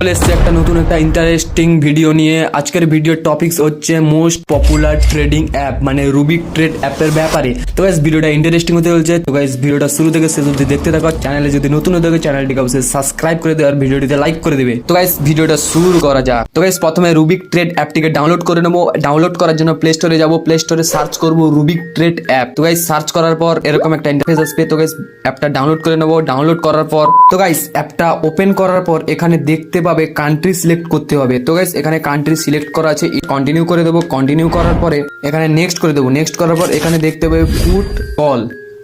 চলে এসেছে একটা নতুন একটা ইন্টারেস্টিং ভিডিও নিয়ে। আজকের ভিডিওর টপিকস হচ্ছে মোস্ট পপুলার ট্রেডিং অ্যাপ মানে রুবিক ট্রেড অ্যাপের ব্যাপারে। তো গাইস ভিডিওটা ইন্টারেস্টিং হতে চলছে। তো গাইস ভিডিওটা শুরু থেকে শেষ অবধি দেখতে থাকো। চ্যানেলে যদি নতুন হয়ে থাকে চ্যানেলটিকে অবশ্যই সাবস্ক্রাইব করে দেবে আর ভিডিওটিতে লাইক করে দেবে। তো গাইস ভিডিওটা শুরু করা যাক। তো গাইস প্রথমে রুবিক ট্রেড অ্যাপটিকে ডাউনলোড করে নেবো। ডাউনলোড করার জন্য প্লে স্টোরে যাবো। প্লে স্টোরে সার্চ করবো রুবিক ট্রেড অ্যাপ। তো গাইস সার্চ করার পর এরকম একটা ইন্টারফেস আসবে। তো গাইস অ্যাপটা ডাউনলোড করে নেবো। ডাউনলোড করার পর তো গাইস অ্যাপটা ওপেন করার পর এখানে দেখতে পাবে কান্ট্রি সিলেক্ট করতে হবে। তো গাইস এখানে কান্ট্রি সিলেক্ট করা আছে, কন্টিনিউ করে দেবো। কন্টিনিউ করার পরে এখানে নেক্সট করে দেবো। নেক্সট করার পর এখানে দেখতে পাবে পুট কল,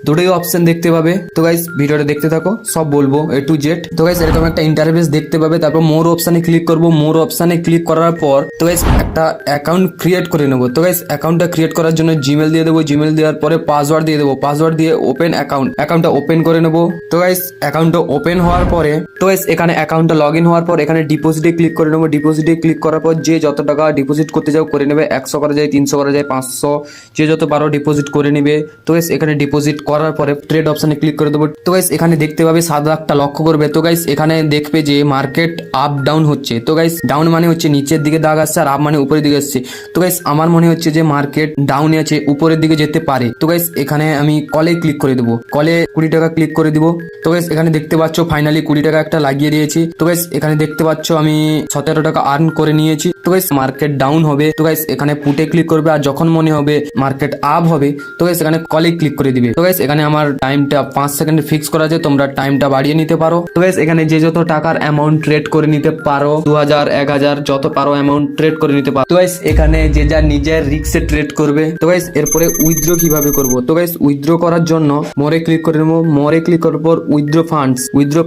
দুটোই অপশন দেখতে পাবে। তো গাইস ভিডিওটা দেখতে থাকো, সব বলবো A to Z। তো গাইস এরকম একটা ইন্টারফেস দেখতে পাবে। তারপর মোর অপশনে ক্লিক করব। মোর অপশনে ক্লিক করার পর তো গাইস একটা অ্যাকাউন্ট ক্রিয়েট করে নেবো। তো গাইস অ্যাকাউন্টটা ক্রিয়েট করার জন্য জিমেল দিয়ে দেবো। জিমেল দেওয়ার পরে পাসওয়ার্ড দিয়ে দেবো। পাসওয়ার্ড দিয়ে ওপেন অ্যাকাউন্টটা ওপেন করে নেবো। তো গাইস অ্যাকাউন্টটা ওপেন হওয়ার পরে তো গাইস এখানে অ্যাকাউন্টটা লগ ইন হওয়ার পর এখানে ডিপোজিটে ক্লিক করে নেবো। ডিপোজিটে ক্লিক করার পর যে যত টাকা ডিপোজিট করতে যাও করে নেবে। 100 করা যায়, 300 করা যায়, 500, যে যত পারো ডিপোজিট করে নেবে। তো গাইস এখানে ডিপোজিট করার পরে ট্রেড অপশনে ক্লিক করে দেবো। তো গাইস এখানে দেখতে পাবে সাদা একটা লক্ষ্য করবে। তো গাইস এখানে দেখবে যে মার্কেট আপ ডাউন হচ্ছে। তো গাইস ডাউন মানে হচ্ছে নিচের দিকে দাগ আসছে আর আপ মানে উপরের দিকে আসছে। তো গাইস আমার মনে হচ্ছে যে মার্কেট ডাউনে আছে, উপরের দিকে যেতে পারে। তো গাইস এখানে আমি কলে ক্লিক করে দেবো। কলে 20 টাকা ক্লিক করে দিব। তো গাইস এখানে দেখতে পাচ্ছ ফাইনালি 20 টাকা একটা লাগিয়ে দিয়েছি। তো গাইস এখানে দেখতে পাচ্ছ আমি 17 টাকা আর্ন করে নিয়েছি। তো গাইস মার্কেট ডাউন হবে। তো গাইস এখানে পুটে ক্লিক করবে আর যখন মনে হবে মার্কেট আপ হবে তো গাইস এখানে কলে ক্লিক করে দিবে। তো গাইস এখানে আমার টাইমটা 5 সেকেন্ডে ফিক্স করা আছে, তোমরা টাইমটা বাড়িয়ে নিতে পারো। তো গাইস এখানে যে যত টাকার অ্যামাউন্ট ট্রেড করে নিতে পারো, 2000 1000 যত পারো অ্যামাউন্ট ট্রেড করে নিতে পারো। তো গাইস এখানে যে যা নিজের রিস্কে ট্রেড করবে। তো গাইস এরপরে উইথড্র কিভাবে করব। তো গাইস উইথড্র করার জন্য মোরে ক্লিক করে নেবো। মোরে ক্লিক করার পর উইথড্র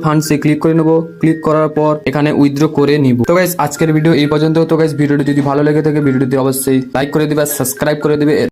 ফান্ডস এ ক্লিক করে নেবো। ক্লিক করার পর এখানে উইথড্র করে নিব। তো গাইস আজকের ভিডিও এই পর্যন্ত। তো গাইস ভিডিওটি যদি ভালো লেগে থাকে ভিডিওটি অবশ্যই লাইক করে দিবে, সাবস্ক্রাইব করে দিবে।